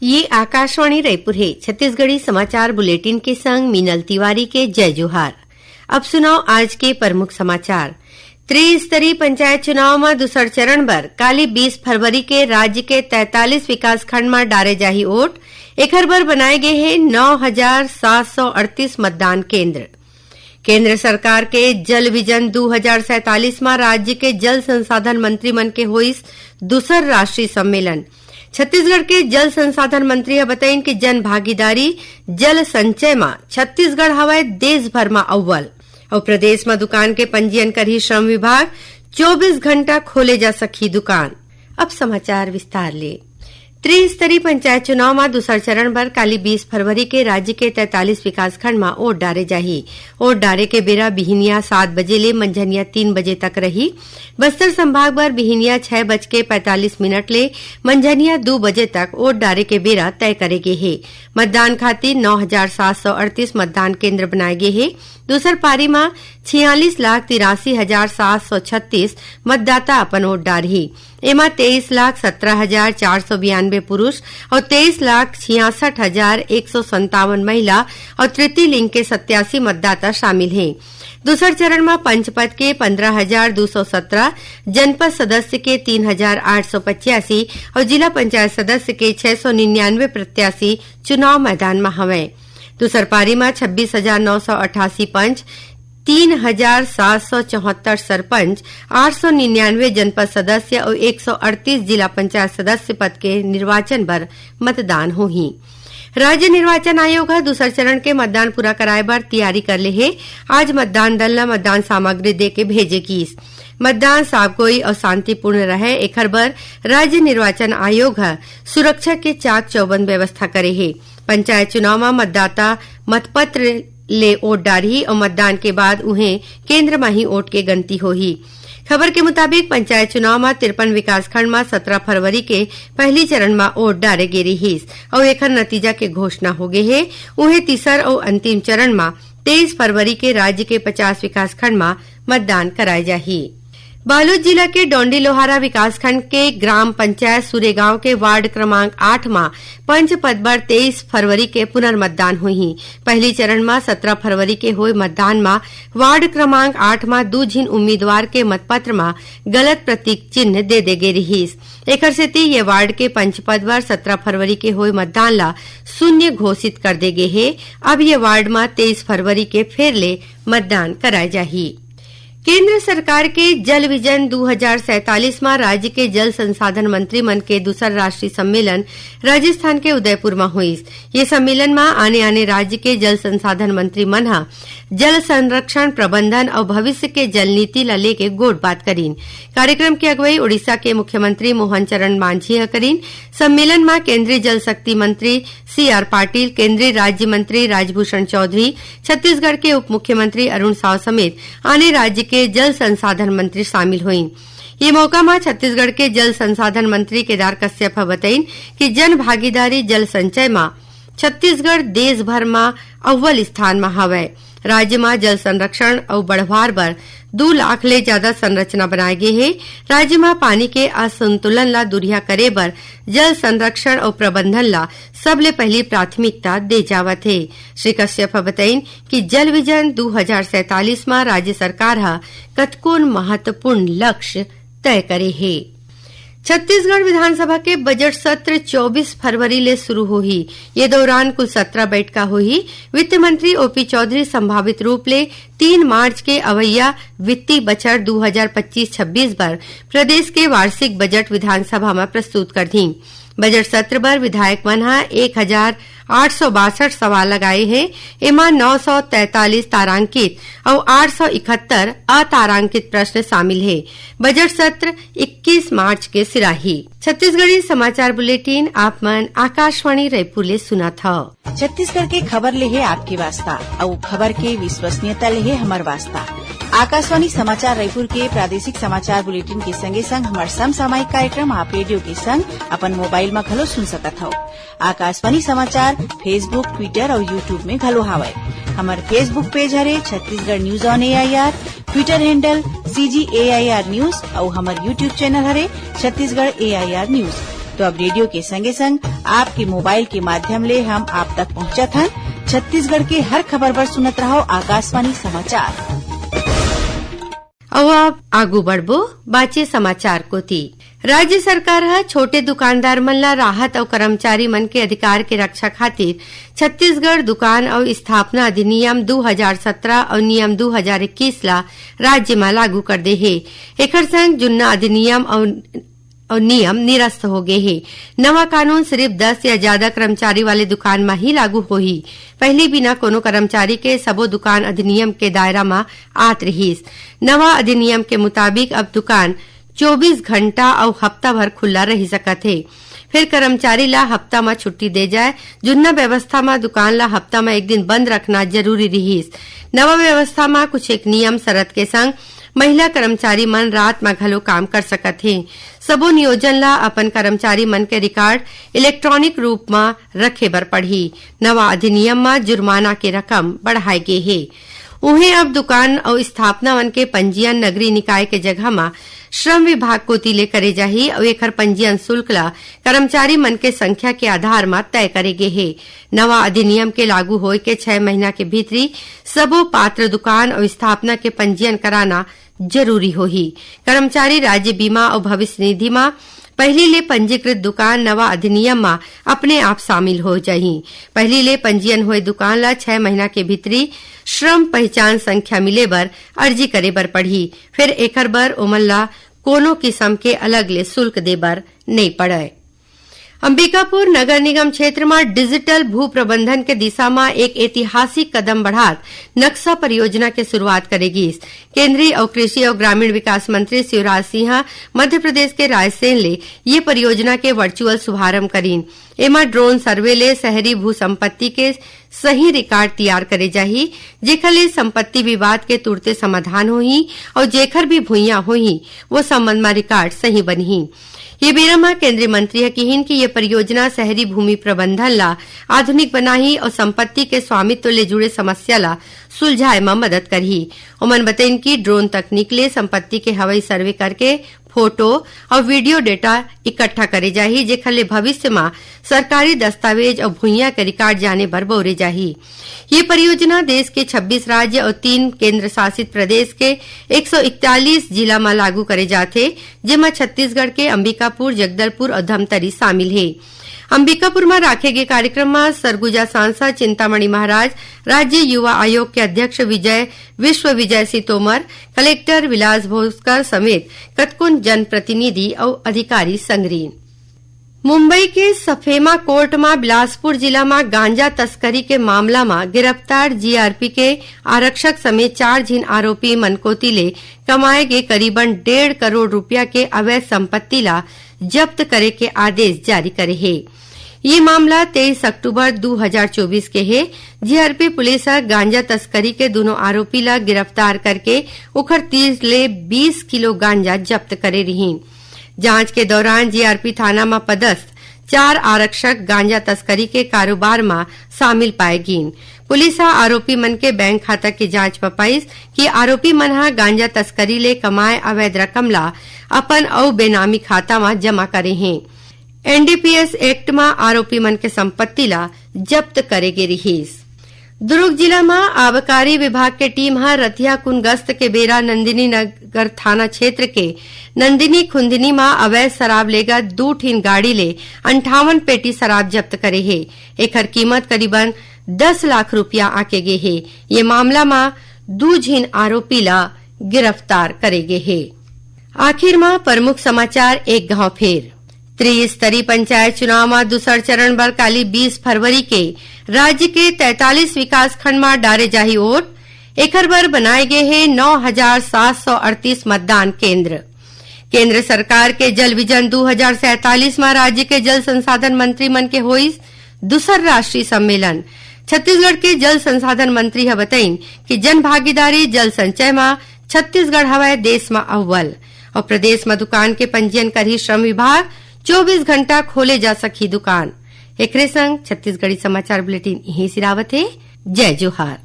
ये आकाशवाणी रायपुर है। छत्तीसगढ़ी समाचार बुलेटिन के संग मीनल तिवारी के जय जोहार। अब सुनाओ आज के प्रमुख समाचार। त्रिस्तरीय पंचायत चुनाव में दूसर चरण बर काली 20 फरवरी के राज्य के 43 विकासखंड में डारे जाही वोट। एकर बर बनाए गए हैं 9,738 मतदान केंद्र। केंद्र सरकार के जल विजन 2047 में राज्य के जल संसाधन मंत्री मन के होइस दूसर राष्ट्रीय सम्मेलन। छत्तीसगढ़ के जल संसाधन मंत्री ह बताइन कि जन भागीदारी जल संचय में छत्तीसगढ़ हवाए देश भर में अव्वल और प्रदेश में दुकान के पंजीयन करही श्रम विभाग 24 घंटा खोले जा सकी दुकान। अब समाचार विस्तार ले। त्रिस्तरीय पंचायत चुनाव में दूसर चरण बर काली 20 फरवरी के राज्य के 43 विकासखंड में वोट डारे जाही। वोट डारे के बेरा बिहनिया 7 बजे ले मंझनिया 3 बजे तक रही। बस्तर संभाग बर बिहनिया 6:45 ले मंझनिया 2 बजे तक वोट डारे के बेरा तय करे गे हे। मतदान खातिर 9,738 मतदान केंद्र बनाए गए हे। दूसर पारी में 46,83,736 मतदाता अपन वोट डारही। एमा 23,17,492 पुरुष और 23,66,157 महिला और तृतीय लिंग के 87 मतदाता शामिल हैं। दूसर चरण में पंचपद के 15,217, जनपद सदस्य के 3,885 और जिला पंचायत सदस्य के 699 प्रत्याशी चुनाव मैदान में हवे। दूसर पारी में 26,988 पंच, 3,774 सरपंच, 899 जनपद सदस्य और 138 जिला पंचायत सदस्य पद के निर्वाचन बर मतदान होही। राज्य निर्वाचन आयोग ह दूसर चरण के मतदान पूरा कराए बर तैयारी कर ले हे। आज मतदान दल ला मतदान सामग्री दे के भेजे गिस। मतदान साफगोई और शांतिपूर्ण रहे एकर बर राज्य निर्वाचन आयोग ह सुरक्षा के चाक चौबंद व्यवस्था करे हे। पंचायत चुनाव में मतदाता मतपत्र ले वोट डारही और मतदान के बाद उन्हें केंद्र में ही वोट के गिनती होही। खबर के मुताबिक पंचायत चुनाव में 53 विकासखंड में 17 फरवरी के पहली चरण में वोट डारे गे रहीस और एकर नतीजा के घोषणा हो गए है। उन्हें तीसर और अंतिम चरण में 23 फरवरी के राज्य के 50 विकासखंड में मतदान कराए जाही। बालोद जिला के डोंडी लोहारा विकासखंड के ग्राम पंचायत सुरेगांव के वार्ड क्रमांक 8 में पंच पद पर 23 फरवरी के पुनर्मतदान हुई। पहली चरण में 17 फरवरी के हुए मतदान में वार्ड क्रमांक 8 में 2 झिन उम्मीदवार के मतपत्र में गलत प्रतीक चिन्ह दे गे रहीस। एकर सेती ये वार्ड के पंच पद पर 17 फरवरी के हुए मतदान ला शून्य घोषित कर दे गे हे। अब ये वार्ड में 23 फरवरी के फिर ले मतदान कराए जाही। केंद्र सरकार के जल विजन 2047 में राज्य के जल संसाधन मंत्री मन के दूसर राष्ट्रीय सम्मेलन राजस्थान के उदयपुर में हुई। ये सम्मेलन में आने राज्य के जल संसाधन मंत्री मन जल संरक्षण प्रबंधन और भविष्य के जल नीति ला लेके गोट बात करीन। कार्यक्रम की अगुवाई उड़ीसा के मुख्यमंत्री मोहन चरण मांझी करीन। सम्मेलन में केंद्रीय जल शक्ति मंत्री CR पाटिल, केंद्रीय राज्य मंत्री राजभूषण चौधरी, छत्तीसगढ़ के उप मुख्यमंत्री अरुण साव समेत आने राज्य के जल संसाधन मंत्री शामिल हुई। ये मौका में छत्तीसगढ़ के जल संसाधन मंत्री केदार कश्यप बताइन कि जन भागीदारी जल संचय में छत्तीसगढ़ देश भर में अव्वल स्थान में हवे। राज्य में जल संरक्षण और बढ़वार बर 2 लाख ले ज्यादा संरचना बनाए गए हैं। राज्य में पानी के असंतुलन ला दुरिया करे बर जल संरक्षण और प्रबंधन ला सबले पहली प्राथमिकता दे जावत है। श्री कश्यप बताइन कि जल विजन 2047 में राज्य सरकार हा कतकोन महत्वपूर्ण लक्ष्य तय करे है। छत्तीसगढ़ विधानसभा के बजट सत्र 24 फरवरी ले शुरू होही। ये दौरान कुल 17 बैठका होही। वित्त मंत्री OP चौधरी संभावित रूप ले 3 मार्च के अवैया वित्तीय बजट 2025-26 पर प्रदेश के वार्षिक बजट विधानसभा में प्रस्तुत कर दी। बजट सत्र पर विधायक मन 1,862 सवाल लगाए हैं। एमा 943 तारांकित और 871 अतारांकित प्रश्न शामिल है। बजट सत्र 21 मार्च के सिराही। छत्तीसगढ़ी समाचार बुलेटिन आप मन आकाशवाणी रायपुर ले सुना था। छत्तीसगढ़ के खबर ले है आपके वास्ता और खबर के विश्वसनीयता ले है हमार वास्ता। आकाशवाणी समाचार रायपुर के प्रादेशिक समाचार बुलेटिन के संगे संग हमार समसामयिक कार्यक्रम आप रेडियो के संग अपन मोबाइल में घलो सुन सकत हो। आकाशवाणी समाचार फेसबुक, ट्विटर और यूट्यूब में घलो हावय। हमार फेसबुक पेज हरे Chhattisgarh news on AIR, Twitter handle CGAIR news और हमार यूट्यूब चैनल हरे छत्तीसगढ़ AIR न्यूज। तो अब रेडियो के संगे संग आपके मोबाइल के माध्यम ले हम आप तक पहुंचत हन। छत्तीसगढ़ के हर खबर पर सुनत रहो आकाशवाणी समाचार। अब आगू बढ़बो बाचे समाचार कोती। राज्य सरकार ह छोटे दुकानदार मन ला राहत और कर्मचारी मन के अधिकार के रक्षा खातिर छत्तीसगढ़ दुकान और स्थापना अधिनियम 2017 और नियम 2021 ला राज्य में लागू कर दे हे। एकर संग जुन्ना अधिनियम और नियम निरस्त हो गए हे। नवा कानून सिर्फ 10 या ज्यादा कर्मचारी वाले दुकान में ही लागू होही। पहले बिना कोनो कर्मचारी के सबो दुकान अधिनियम के दायरा में आत रहीस। नवा अधिनियम के मुताबिक अब दुकान 24 घंटा और हफ्ता भर खुला रही सकत है। फिर कर्मचारी ला हफ्ता में छुट्टी दे जाए। जुन्ना व्यवस्था में दुकान ला हफ्ता में एक दिन बंद रखना जरूरी रहीस। नवा व्यवस्था में कुछ एक नियम शरत के संग महिला कर्मचारी मन रात में घलो काम कर सकत है। सबो नियोजन ला अपन कर्मचारी मन के रिकॉर्ड इलेक्ट्रॉनिक रूप में रखे बर पड़ही। नवा अधिनियम में जुर्माना के रकम बढ़ाए गे हे। उन्हें अब दुकान और स्थापना मन के पंजीयन नगरीय निकाय के जगह में श्रम विभाग कोती ले करे जाही और एकर पंजीयन शुल्क ला कर्मचारी मन के संख्या के आधार में तय करे गे हे। नवा अधिनियम के लागू होए के 6 महीना के भीतरी सबो पात्र दुकान और स्थापना के पंजीयन कराना जरूरी होही। कर्मचारी राज्य बीमा और भविष्य निधि में पहली ले पंजीकृत दुकान नवा अधिनियम में अपने आप शामिल हो जाही। पहली ले पंजीयन हुए दुकान ला 6 महीना के भीतरी श्रम पहचान संख्या मिले बर अर्जी करे बर पड़ही। फिर एकर बर ओमन ला कोनो किस्म के अलग ले शुल्क दे बर नहीं पड़े। अंबिकापुर नगर निगम क्षेत्र में डिजिटल भू प्रबंधन के दिशा में एक ऐतिहासिक कदम बढ़ात नक्शा परियोजना के शुरुआत करेगी। केंद्रीय और कृषि और ग्रामीण विकास मंत्री शिवराज सिंह मध्य प्रदेश के रायसेन ले ये परियोजना के वर्चुअल शुभारंभ करीन। एमा ड्रोन सर्वे ले शहरी भू संपत्ति के सही रिकॉर्ड तैयार करे जाही, जेकर ले संपत्ति विवाद के तुरते समाधान होही और जेकर भी भूइया होही वो संबंध में रिकॉर्ड सही बनही। ये बेरा में केंद्रीय मंत्री कहिन कि ये परियोजना शहरी भूमि प्रबंधन ला आधुनिक बनाही और संपत्ति के स्वामित्व ले जुड़े समस्या ला सुलझाए में मदद करही। उमन बताइन कि ड्रोन तकनीक ले संपत्ति के हवाई सर्वे करके फोटो और वीडियो डेटा इकट्ठा करे जाही, जेकर ले भविष्य में सरकारी दस्तावेज और भूइया के रिकॉर्ड जाने बर बौरे जाही। ये परियोजना देश के 26 राज्य और 3 केंद्र शासित प्रदेश के 141 जिला में लागू करे जाथे, जेमा छत्तीसगढ़ के अंबिकापुर, जगदलपुर और धमतरी शामिल है। अंबिकापुर में राखे गए कार्यक्रम में सरगुजा सांसद चिंतामणि महाराज, राज्य युवा आयोग के अध्यक्ष विश्व विजय सिंह तोमर, कलेक्टर विलास भोसकर समेत कतकुन जनप्रतिनिधि और अधिकारी संग्रीन। मुंबई के सफेमा कोर्ट में बिलासपुर जिला में गांजा तस्करी के मामला में गिरफ्तार जीआरपी के आरक्षक समेत 4 जिन आरोपी मनकोती ले कमाए गए करीबन 1.5 करोड़ रुपया के अवैध संपत्ति ला जब्त करे के आदेश जारी करे है। ये मामला 23 अक्टूबर 2024 के है। जीआरपी पुलिस गांजा तस्करी के दोनों आरोपी ला गिरफ्तार करके उखर 30 ले 20 किलो गांजा जब्त करे रही। जांच के दौरान जीआरपी थाना में पदस्थ 4 आरक्षक गांजा तस्करी के कारोबार में शामिल पाएगी। पुलिस आरोपी मन के बैंक खाता की जांच में पाइस कि आरोपी मन गांजा तस्करी ले कमाए अवैध रकम ला अपन और बेनामी खाता में जमा करे हैं। एनडीपीएस एक्ट में आरोपी मन के संपत्ति ला जब्त करेगे रहीस। दुर्ग जिला में आबकारी विभाग के टीम रतिया कुन गश्त के बेरा नंदिनी नगर थाना क्षेत्र के नंदिनी खुंदनी में अवैध शराब लेगा 2 ठीन गाड़ी ले 58 पेटी शराब जब्त करे है। एकर कीमत करीबन 10 लाख रुपया आके गे है। ये मामला में 2 झीन आरोपी ला गिरफ्तार करेगे है। आखिर में प्रमुख समाचार एक गांव फेर। त्रिस्तरीय पंचायत चुनाव में दूसर चरण बर काली 20 फरवरी के राज्य के 43 विकास खंड में डारे जाही वोट। एकर बर बनाए गए हैं 9,738 मतदान केंद्र। केंद्र सरकार के जल विजन 2047 में राज्य के जल संसाधन मंत्री मन के होइस दूसर राष्ट्रीय सम्मेलन। छत्तीसगढ़ के जल संसाधन मंत्री बताइन कि जन भागीदारी जल संचय में छत्तीसगढ़ हवाए देश में अव्वल। और प्रदेश में दुकान के पंजीयन करही श्रम विभाग 24 घंटा खोले जा सकी दुकान। एकरे संग छत्तीसगढ़ी समाचार बुलेटिन यही सिरावत है। जय जोहार।